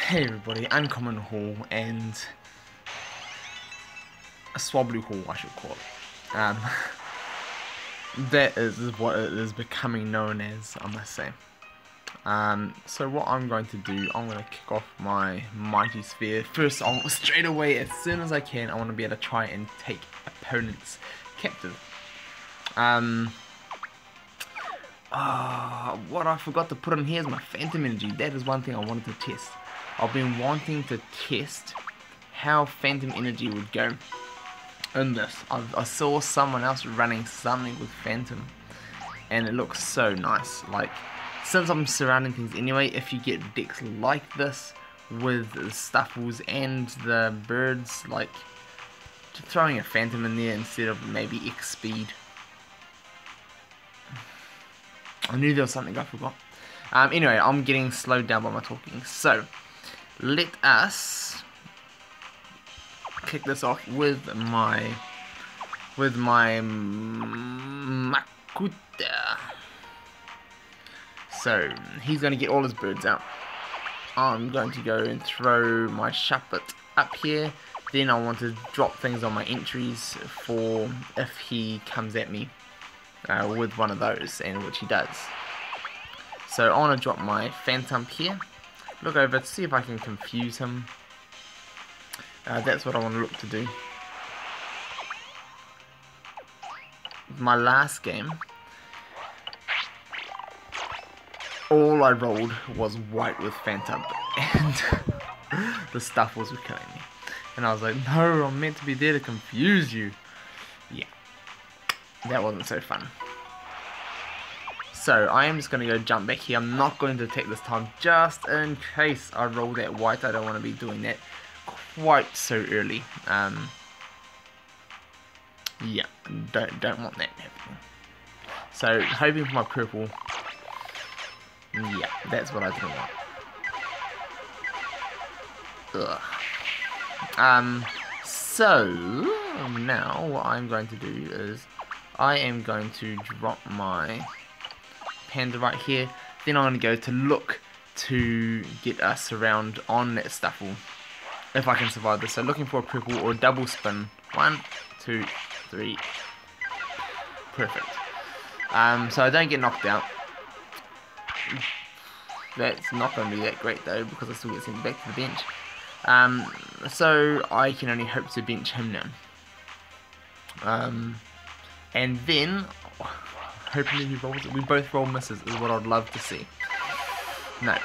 Hey everybody, Uncommon Haul and a Swabbly Haul, I should call it. That is what it is becoming known as, I must say. So what I'm going to do, I'm going to kick off my Mighty Sphere. First, straight away, as soon as I can, I want to be able to try and take opponents captive. What I forgot to put in here is my Phantom Energy. That is one thing I wanted to test. I've been wanting to test how Phantom Energy would go in this. I saw someone else running something with Phantom, and it looks so nice. Like, since I'm surrounding things anyway, if you get decks like this with the Stuffles and the birds, like throwing a Phantom in there instead of maybe X Speed. I knew there was something I forgot. Anyway, I'm getting slowed down by my talking. So, let us kick this off with my Makuta. So, he's going to get all his birds out. I'm going to go and throw my Shuppet up here. Then I want to drop things on my entries for if he comes at me with one of those, and which he does. So I want to drop my Phantom here, look over to see if I can confuse him. That's what I want to look to do. My last game, all I rolled was white with Phantom, and the Stuffles were killing me. And I was like, no, I'm meant to be there to confuse you. Yeah. That wasn't so fun. So I am just going to go jump back here. I'm not going to attack this time, just in case I roll that white. I don't want to be doing that quite so early. Yeah, don't want that happening. So hoping for my purple. Yeah, that's what I didn't want. Ugh. So now what I'm going to do is I am going to drop my Panda right here. Then I'm going to go to look to get us around on that Stuffle, if I can survive this. So looking for a purple or a double spin. 1, 2, 3. Perfect. So I don't get knocked out. That's not going to be that great though, because I still get sent back to the bench. So I can only hope to bench him now. And then, hopefully he rolls it. We both roll misses is what I'd love to see. No.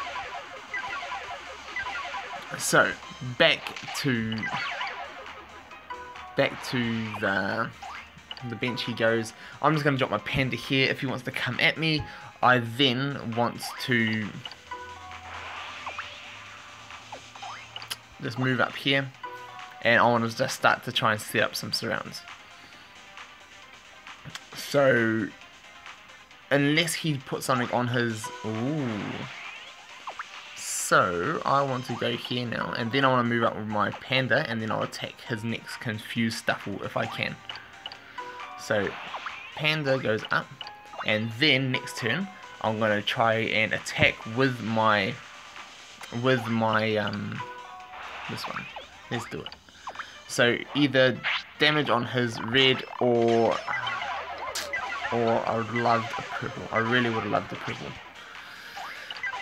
So, back to the bench he goes. I'm just going to drop my Panda here. If he wants to come at me, I then want to just move up here. And I want to just start to try and set up some surrounds. So, unless he puts something on his... Ooh. So, I want to go here now. And then I want to move up with my Panda. And then I'll attack his next confused Stuffle if I can. So, Panda goes up. And then, next turn, I'm going to try and attack with my... this one. Let's do it. So, either damage on his red or I would love a purple. I really would have loved a purple.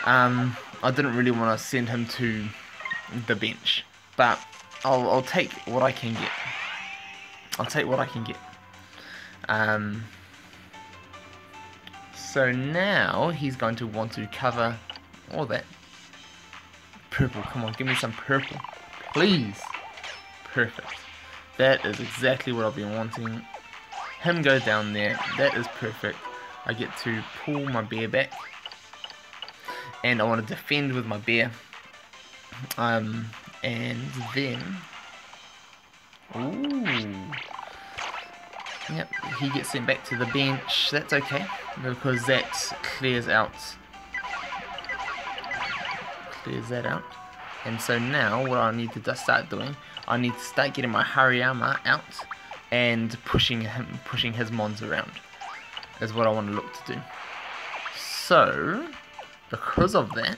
I didn't really want to send him to the bench, but I'll take what I can get. I'll take what I can get. So now he's going to want to cover all that. Purple, come on, give me some purple, please. Perfect. That is exactly what I've been wanting. Him go down there. That is perfect. I get to pull my bear back, and I want to defend with my bear. And then, ooh, yep, he gets sent back to the bench. That's okay, because that clears that out. And so now what I need to just start doing, I need to start getting my Hariyama out and pushing his mons around is what I want to look to do. So because of that,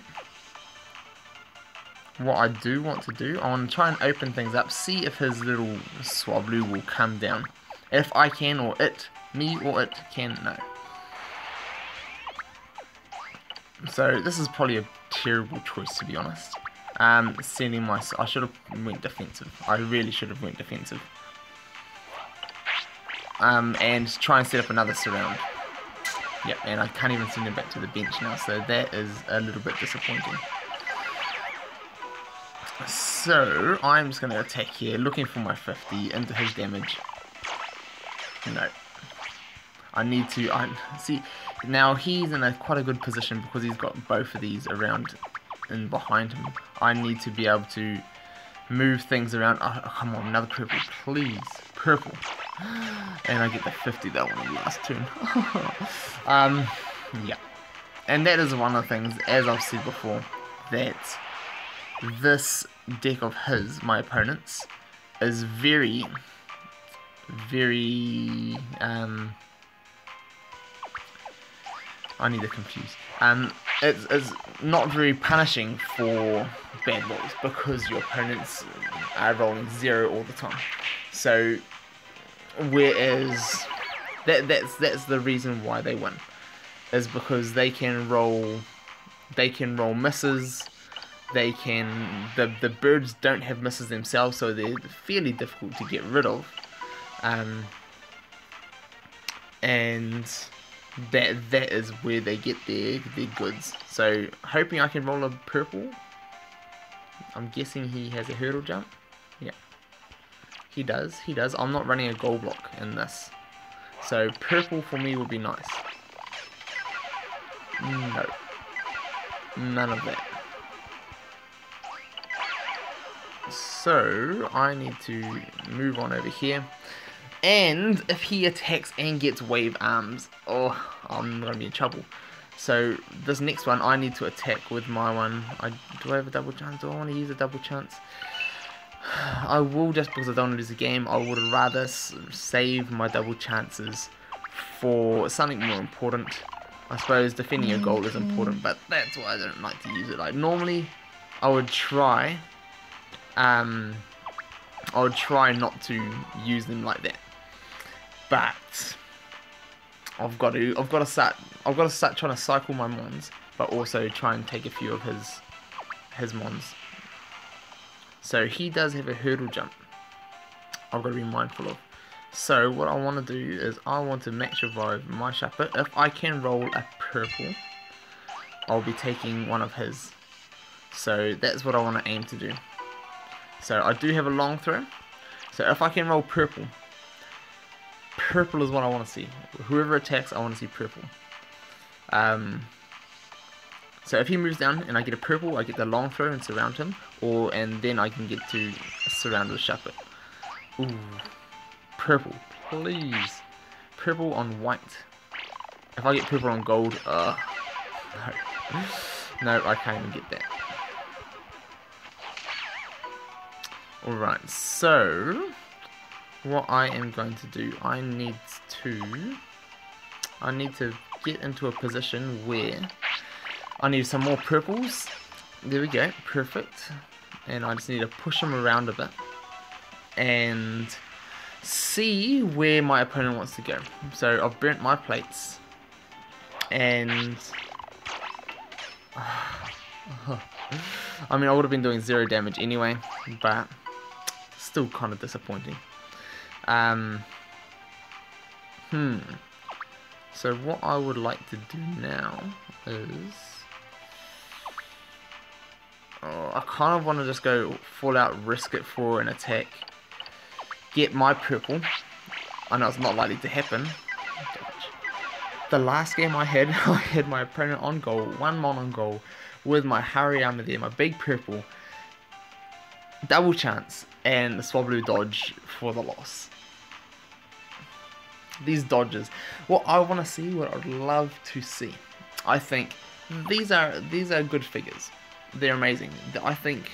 what I do want to do, I want to try and open things up, see if his little Swablu will come down. If I can, or it, me or it can, no. So this is probably a terrible choice, to be honest. Sending my, I should have went defensive. I really should have went defensive. And try and set up another surround. Yep, and I can't even send him back to the bench now, so that is a little bit disappointing. So, I'm just going to attack here, looking for my 50 into his damage. No. I need to, see, now he's in quite a good position because he's got both of these around and behind him. I need to be able to move things around. Oh, come on, another purple, please. Purple. And I get the 50 that one in the last turn. Yeah. And that is one of the things, as I've said before, that this deck of his, my opponent's, is very, I need to confuse. It's not very punishing for bad rolls because your opponents are rolling 0 all the time. So, whereas that's the reason why they win, is because they can roll misses. They can, the birds don't have misses themselves, so they're fairly difficult to get rid of. And that is where they get their goods. So hoping I can roll a purple. I'm guessing he has a hurdle jump. Yeah, he does. I'm not running a gold block in this, so purple for me would be nice. No, none of that. So I need to move on over here. And if he attacks and gets wave arms, oh, I'm going to be in trouble. So this next one, I need to attack with my one. Do I have a double chance? Do I want to use a double chance? I will, just because I don't want to lose the game. I would rather save my double chances for something more important. I suppose defending a goal is important, but that's why I don't like to use it. Like normally, I would try not to use them like that. But I've got to start trying to cycle my mons, but also try and take a few of his mons. So he does have a hurdle jump. I've got to be mindful of. So what I want to do is I want to max revive my Shuppet. If I can roll a purple, I'll be taking one of his. So that's what I want to aim to do. So I do have a long throw. So if I can roll purple, purple is what I want to see. Whoever attacks, I want to see purple. So if he moves down and I get a purple, I get the long throw and surround him, and then I can get to surround with Shuppet. Ooh, purple, please. Purple on white. If I get purple on gold, no. No, I can't even get that. Alright, so what I am going to do, I need to get into a position where I need some more purples. There we go, perfect. And I just need to push them around a bit and see where my opponent wants to go. So I've burnt my plates, and I mean, I would have been doing 0 damage anyway, but still kind of disappointing. So what I would like to do now is, I kind of want to just go full out, risk it for an attack, get my purple. I know it's not likely to happen. The last game I had my opponent on goal, 1 mon on goal, with my Hariyama there, my big purple, double chance, and the Swablu dodge for the loss. These dodges, what I want to see, what I'd love to see, I think these are good figures. They're amazing. I think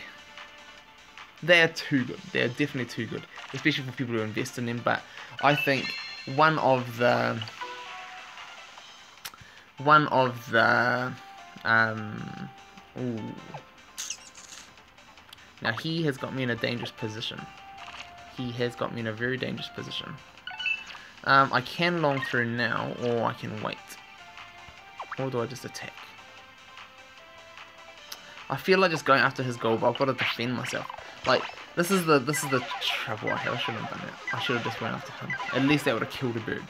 they're too good. They're definitely too good, especially for people who invest in them. But I think one of the Now he has got me in a dangerous position. He has got me in a very dangerous position. I can long through now, or I can wait. Or do I just attack? I feel like just going after his goal, but I've got to defend myself. Like, this is the trouble I have. I shouldn't have done that. I should have just went after him. At least that would have killed a bird.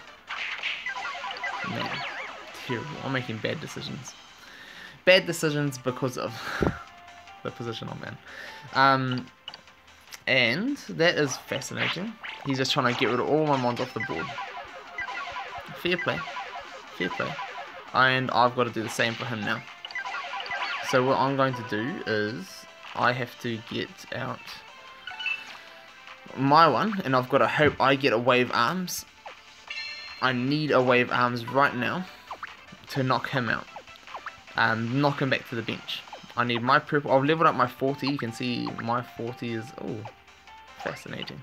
Man, terrible. I'm making bad decisions. Bad decisions because of the position I'm in. And that is fascinating. He's just trying to get rid of all my mons off the board. Fair play. Fair play. And I've got to do the same for him now. So what I'm going to do is I have to get out my one, and I've got to hope I get a wave arms. I need a wave arms right now to knock him out. Knock him back to the bench. I need my purple. I've leveled up my 40. You can see my 40 is, oh, fascinating.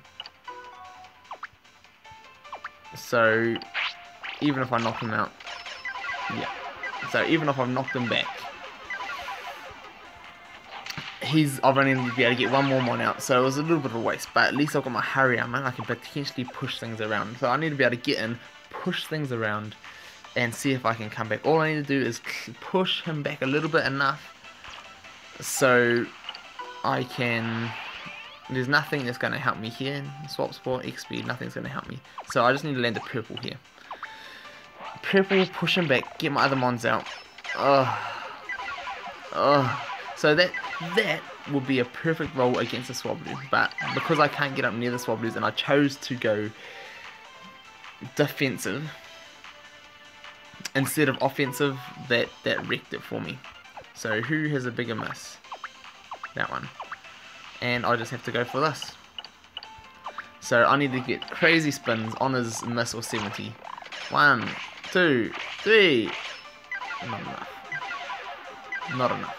So even if I knock him out, yeah. So even if I've knocked him back, I've only been able to get one more mon out, so it was a little bit of a waste, but at least I've got my hurry armor and I can potentially push things around. So I need to be able to get in, push things around, and see if I can come back. All I need to do is push him back a little bit enough so I can... There's nothing that's going to help me here. Swap sport, X speed, nothing's going to help me. So I just need to land a purple here. Purple, push him back, get my other mons out. So that would be a perfect roll against the Swablu, but because I can't get up near the Swablus and I chose to go defensive instead of offensive, that wrecked it for me. So who has a bigger miss? That one. And I just have to go for this. So I need to get crazy spins on his miss or 70. 1, 2, 3. Not enough. Not enough.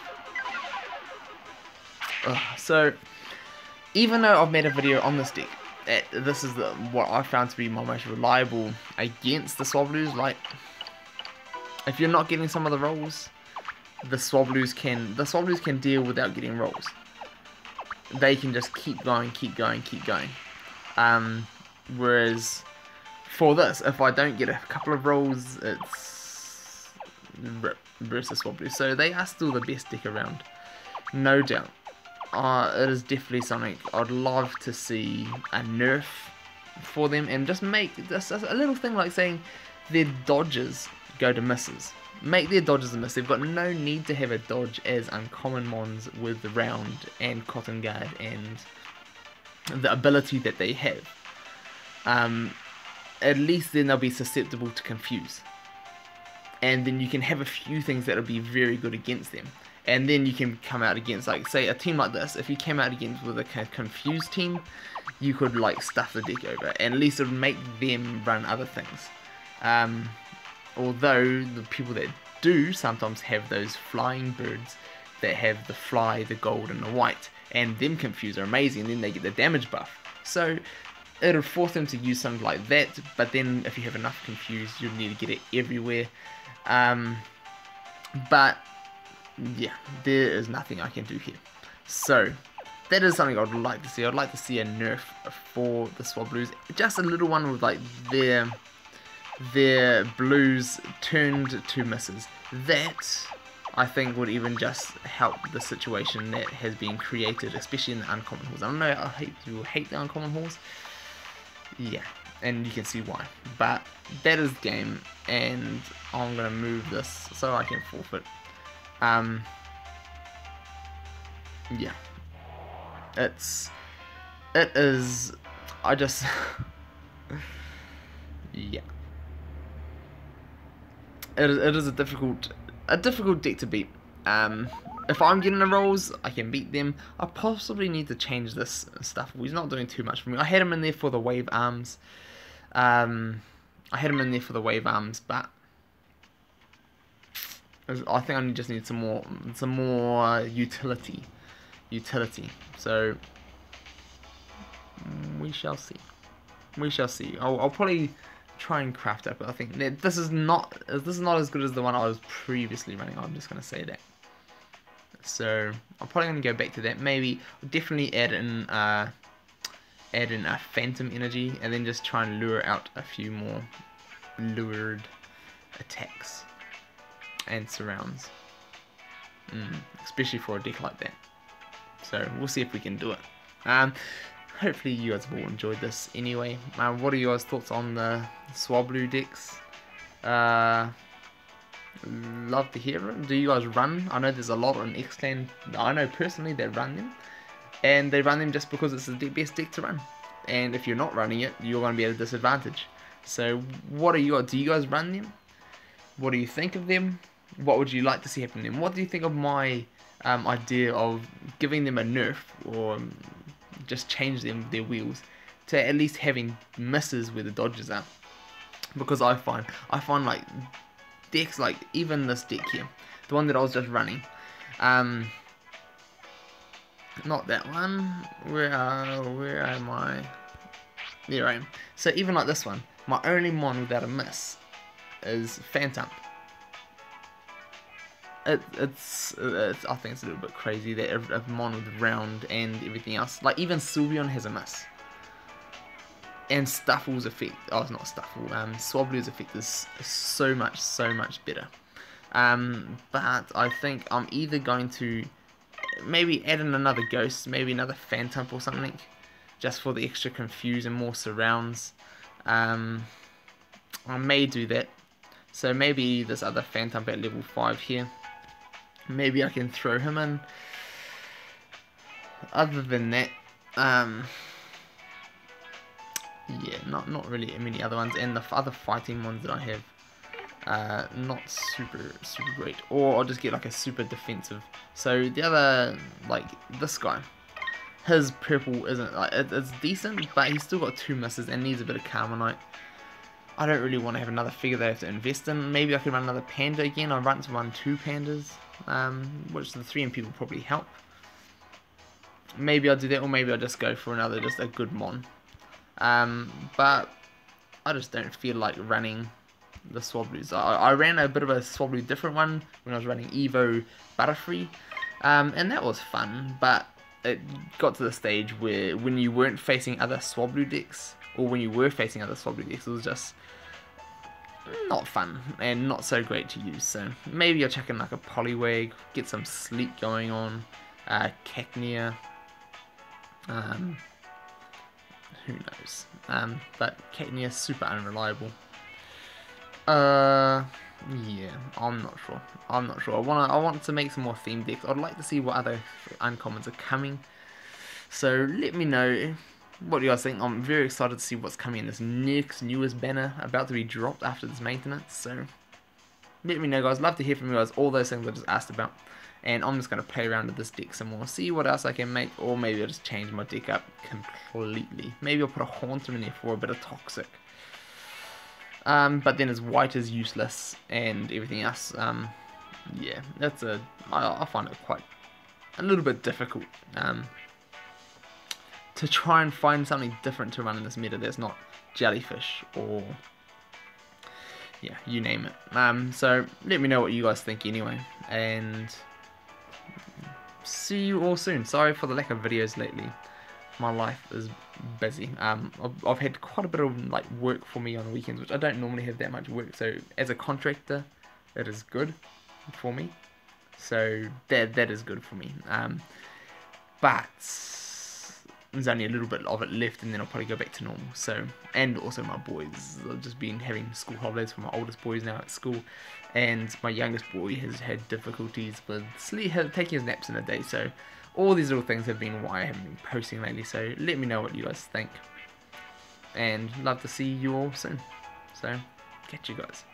So, even though I've made a video on this deck, this is what I found to be my most reliable against the Swablus. Like, if you're not getting some of the rolls, the Swablus can deal without getting rolls. They can just keep going, keep going, keep going. Whereas for this, if I don't get a couple of rolls, it's rip versus Swablus. So they are still the best deck around, no doubt. It is definitely something I'd love to see a nerf for them, and just make just a little thing like saying their dodges go to misses. Make their dodges a miss. They've got no need to have a dodge as uncommon mons with round and cotton guard and the ability that they have. At least then they'll be susceptible to confuse, and then you can have a few things that'll be very good against them. And then you can come out against, like, say, a team like this. If you came out against with a confused team, you could, like, stuff the deck over. And at least it would make them run other things. Although, the people that do sometimes have those flying birds that have the fly, the gold, and the white. And them confuse are amazing, and then they get the damage buff. So, it'll force them to use something like that. But then, if you have enough confused, you'll need to get it everywhere. But... yeah, there is nothing I can do here. So, that is something I'd like to see. I'd like to see a nerf for the Swablus. Just a little one with, like, their blues turned to misses. That, I think, would even just help the situation that has been created, especially in the uncommon halls. I don't know, you hate the uncommon halls. Yeah, and you can see why. But, that is the game, and I'm going to move this so I can forfeit. Yeah, it is, I just, yeah, it is a difficult deck to beat. If I'm getting the rolls, I can beat them. I possibly need to change this stuff. He's not doing too much for me. I had him in there for the wave arms, but I think I just need some more utility. So we shall see. I'll probably try and craft it, but I think that this is not as good as the one I was previously running. I'm just gonna say that. So I'm probably going to go back to that. Maybe definitely add in a Phantom Energy, and then just try and lure out a few more lured attacks and surrounds, especially for a deck like that. So we'll see if we can do it. Hopefully you guys have all enjoyed this anyway. What are your guys' thoughts on the Swablu decks? Love to hear it. Do you guys run? I know there's a lot on X-Clan. I know personally they run them, and they run them just because it's the best deck to run. And if you're not running it, you're going to be at a disadvantage. So what are you? Do you guys run them? What do you think of them? What would you like to see happen to them? What do you think of my idea of giving them a nerf, or just change their wheels to at least having misses where the dodges are? Because I find like decks, like even this deck here, the one that I was just running, not that one, where am I? There I am. So even like this one, my only mon without a miss is Phantom. It's I think it's a little bit crazy that a mon with round and everything else, like even Sylveon has a miss. And Stuffle's effect, oh, it's not Stuffle, Swablu's effect is so much better. But I think I'm either going to maybe add in another Ghost, maybe another Phantom or something, just for the extra confuse and more surrounds. I may do that. So maybe this other Phantom at level 5 here, maybe I can throw him in. Other than that, yeah, not really many other ones, and the other fighting ones that I have, not super great. Or I'll just get like a super defensive. So the other, like this guy, his purple isn't like it's decent, but he's still got 2 misses and needs a bit of Carmonite. I don't really want to have another figure that I have to invest in. Maybe I could run another Panda again. I'd run to run 2 Pandas, which the 3 MP will probably help. Maybe I'll do that, or maybe I'll just go for another, just a good mon. But I just don't feel like running the Swablus. I ran a bit of a Swablu different one when I was running Evo Butterfree, and that was fun, but it got to the stage where when you weren't facing other Swablu decks, or when you were facing other Swablu decks, it was just not fun and not so great to use. So maybe I'll check in like a Poliwag, get some sleep going on, Cacnea, who knows, but Cacnea is super unreliable. Yeah, I'm not sure. I want to make some more theme decks. I'd like to see what other uncommons are coming. So let me know what you guys think. I'm very excited to see what's coming in this newest banner about to be dropped after this maintenance. So let me know, guys. Love to hear from you guys. All those things I just asked about. And I'm just going to play around with this deck some more, see what else I can make, or maybe I'll just change my deck up completely. Maybe I'll put a Haunter in there for a bit of Toxic. But then his white is useless and everything else. Yeah, I find it quite a little bit difficult to try and find something different to run in this meta that's not Jellyfish or, yeah, you name it. So let me know what you guys think anyway, and see you all soon. Sorry for the lack of videos lately. My life is busy. I've had quite a bit of like work for me on the weekends, which I don't normally have that much work. So as a contractor, it is good for me. So that is good for me. But there's only a little bit of it left, and then I'll probably go back to normal. So, and also my boys, I've just been having school holidays for my oldest boys now at school, and my youngest boy has had difficulties with taking his naps in a day. So all these little things have been why I haven't been posting lately. So let me know what you guys think, and love to see you all soon. So catch you guys.